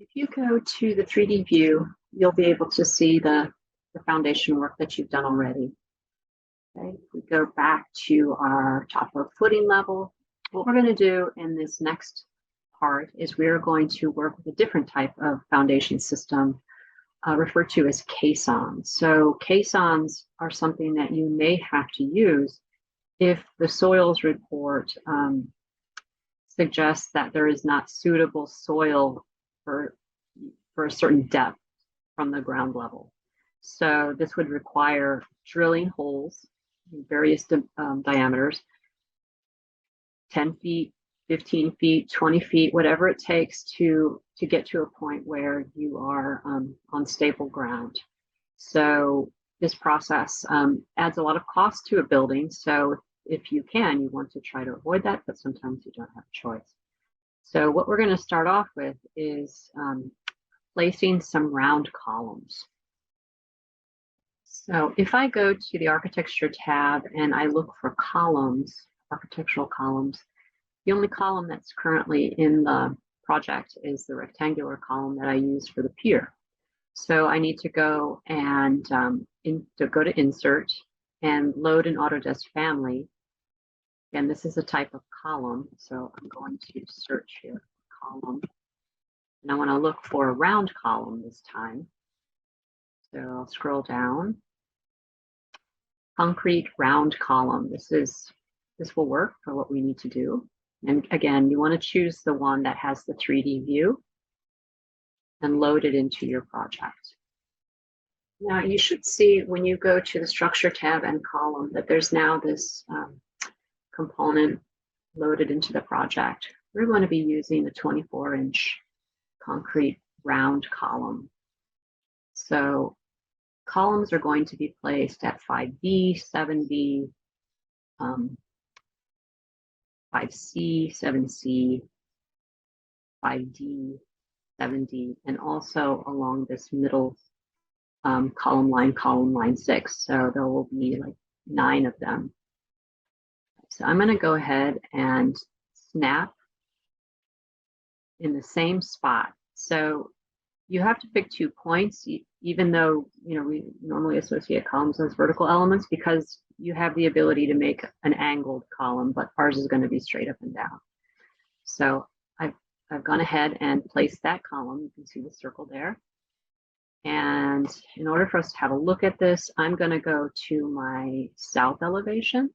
If you go to the 3D view, you'll be able to see the foundation work that you've done already. Okay, if we go back to our top of footing level, what we're going to do in this next part is we're going to work with a different type of foundation system referred to as caissons. So caissons are something that you may have to use if the soils report suggests that there is not suitable soil for a certain depth from the ground level. So this would require drilling holes in various diameters, 10 feet, 15 feet, 20 feet, whatever it takes to get to a point where you are on stable ground. So this process adds a lot of cost to a building. So if you can, you want to try to avoid that, but sometimes you don't have a choice. So what we're going to start off with is placing some round columns. So if I go to the architecture tab and I look for columns, architectural columns, the only column that's currently in the project is the rectangular column that I use for the pier. So I need to go and go to Insert and load an Autodesk family. Again, this is a type of column, so I'm going to search here, column. And I want to look for a round column this time. So I'll scroll down. Concrete round column. This will work for what we need to do. And again, you want to choose the one that has the 3D view and load it into your project. Now you should see when you go to the structure tab and column that there's now this component loaded into the project. We're going to be using the 24-inch concrete round column. So columns are going to be placed at 5B, 7B, 5C, 7C, 5D, 7D, and also along this middle column line 6. So there will be like 9 of them. So I'm going to go ahead and snap in the same spot. So you have to pick 2 points, even though we normally associate columns as vertical elements, because you have the ability to make an angled column, but ours is going to be straight up and down. So I've gone ahead and placed that column. You can see the circle there. And in order for us to have a look at this, I'm going to go to my south elevation.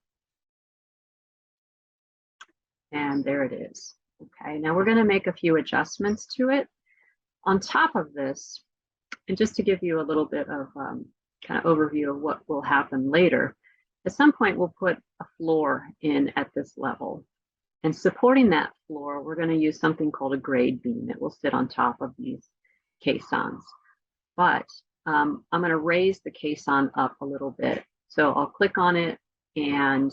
And there it is. Okay, now we're going to make a few adjustments to it. On top of this, and just to give you a little bit of kind of overview of what will happen later, at some point we'll put a floor in at this level. And supporting that floor, we're going to use something called a grade beam that will sit on top of these caissons. But I'm going to raise the caisson up a little bit. So I'll click on it, and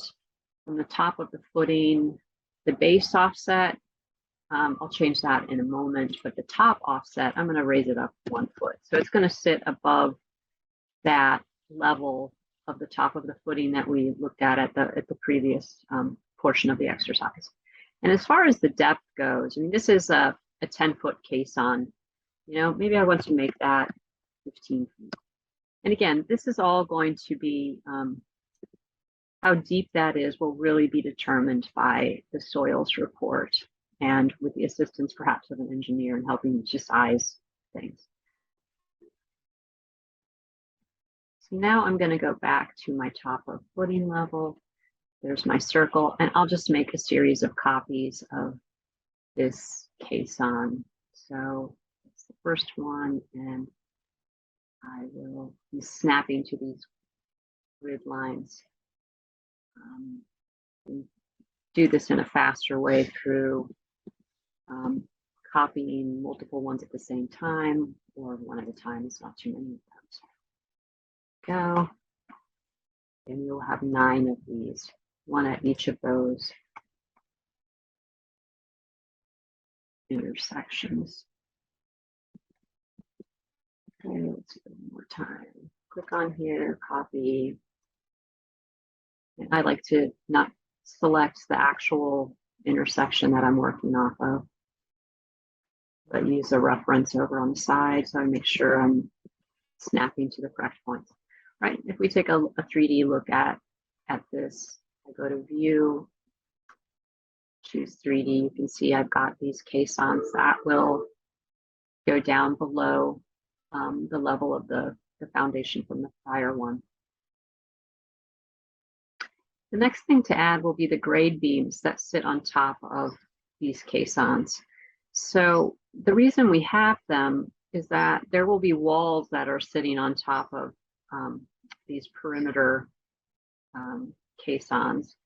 from the top of the footing, the base offset, I'll change that in a moment, but the top offset, I'm going to raise it up 1 foot. So it's going to sit above that level of the top of the footing that we looked at the previous portion of the exercise. And as far as the depth goes, I mean, this is a 10-foot caisson. Maybe I want to make that 15 feet. And again, this is all going to be, how deep that is will really be determined by the soils report and with the assistance perhaps of an engineer in helping you to size things. So now I'm going to go back to my top of footing level. There's my circle, and I'll just make a series of copies of this caisson. So it's the first one, and I will be snapping to these grid lines. Do this in a faster way through copying multiple ones at the same time, or one at a time. It's not too many of them. Go. And you'll have 9 of these, 1 at each of those intersections. Okay, let's do it one more time. Click on here, copy. And I like to not select the actual intersection that I'm working off of. but use a reference over on the side so I make sure I'm snapping to the correct points. Right, if we take a 3D look at this, I go to view, choose 3D, you can see I've got these caissons that will go down below the level of the foundation from the prior one. The next thing to add will be the grade beams that sit on top of these caissons. So the reason we have them is that there will be walls that are sitting on top of these perimeter caissons,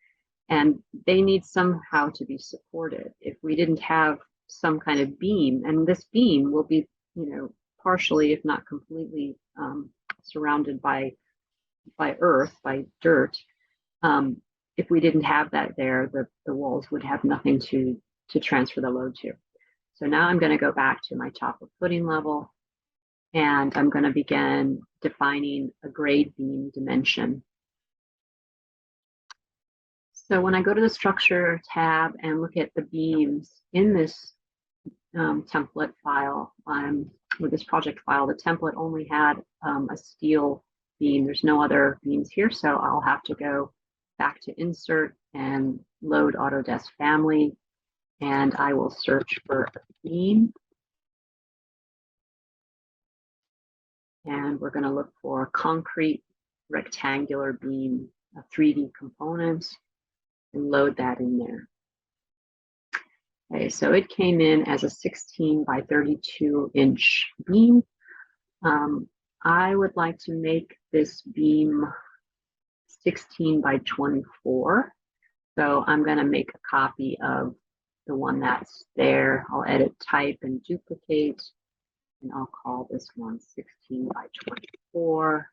and they need somehow to be supported. If we didn't have some kind of beam, and this beam will be, partially, if not completely, surrounded by earth, by dirt. If we didn't have that there, the walls would have nothing to transfer the load to. So now I'm going to go back to my top of footing level, and I'm going to begin defining a grade beam dimension. So when I go to the structure tab and look at the beams in this template file, with this project file, the template only had a steel beam. There's no other beams here, so I'll have to go back to insert and load Autodesk family, and I will search for a beam. And we're going to look for concrete rectangular beam, a 3D component, and load that in there. Okay, so it came in as a 16 by 32 inch beam. I would like to make this beam 16 by 24. So I'm going to make a copy of the one that's there. I'll edit type and duplicate, and I'll call this one 16 by 24.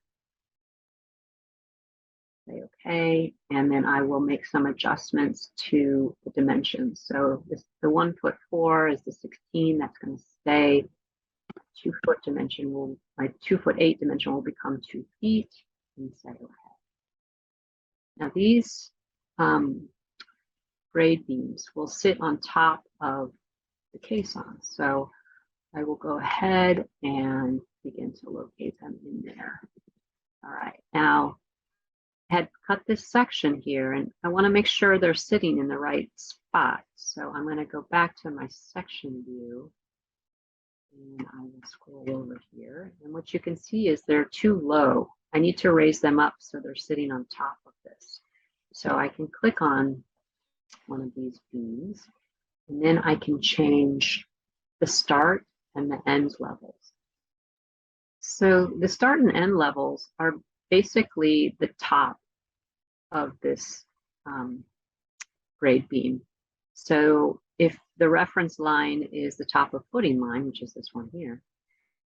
Say okay, and then I will make some adjustments to the dimensions. So the 1'4" is the 16. That's going to stay. 2 foot dimension will, my 2'8" dimension will become 2 feet, and say okay. Now these grade beams will sit on top of the caisson. So I will go ahead and begin to locate them in there. All right, now I had cut this section here, and I want to make sure they're sitting in the right spot. So I'm going to go back to my section view, and I will scroll over here. And what you can see is they're too low. I need to raise them up so they're sitting on top of this. So I can click on one of these beams, and then I can change the start and the end levels. So the start and end levels are basically the top of this grade beam. So if the reference line is the top of footing line, which is this one here,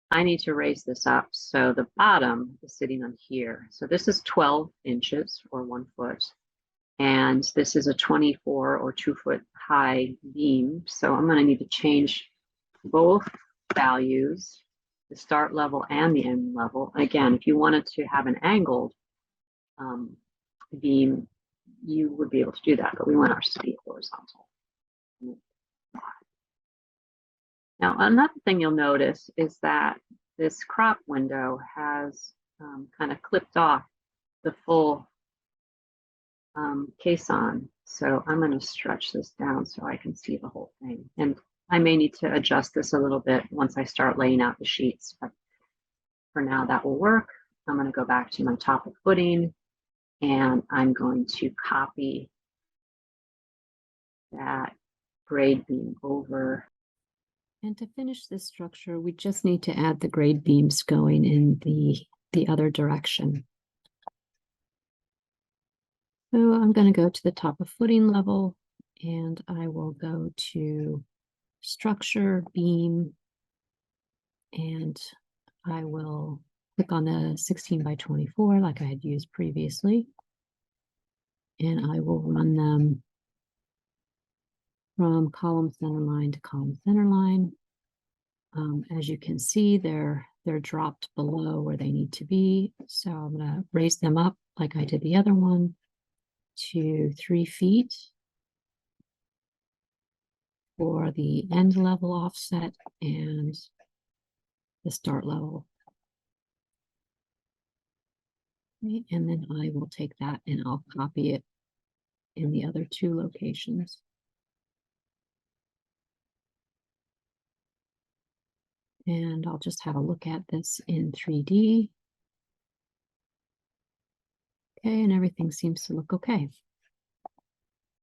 I need to raise this up so the bottom is sitting on here. So this is 12 inches or 1 foot, and this is a 24 or 2 foot high beam. So I'm going to need to change both values, the start level and the end level. Again, if you wanted to have an angled beam, you would be able to do that, but we want ours to be horizontal. Now, another thing you'll notice is that this crop window has kind of clipped off the full caisson. So I'm going to stretch this down so I can see the whole thing. And I may need to adjust this a little bit once I start laying out the sheets, but for now that will work. I'm going to go back to my top of footing, and I'm going to copy that grade beam over. And to finish this structure, we just need to add the grade beams going in the other direction. So I'm going to go to the top of footing level, and I will go to structure, beam, and I will click on the 16 by 24 like I had used previously, and I will run them from column center line to column center line. As you can see, they're dropped below where they need to be, so I'm going to raise them up like I did the other one to 3 feet. for the end level offset and the start level. Okay, and then I will take that and I'll copy it in the other two locations. And I'll just have a look at this in 3D. Okay, and everything seems to look okay.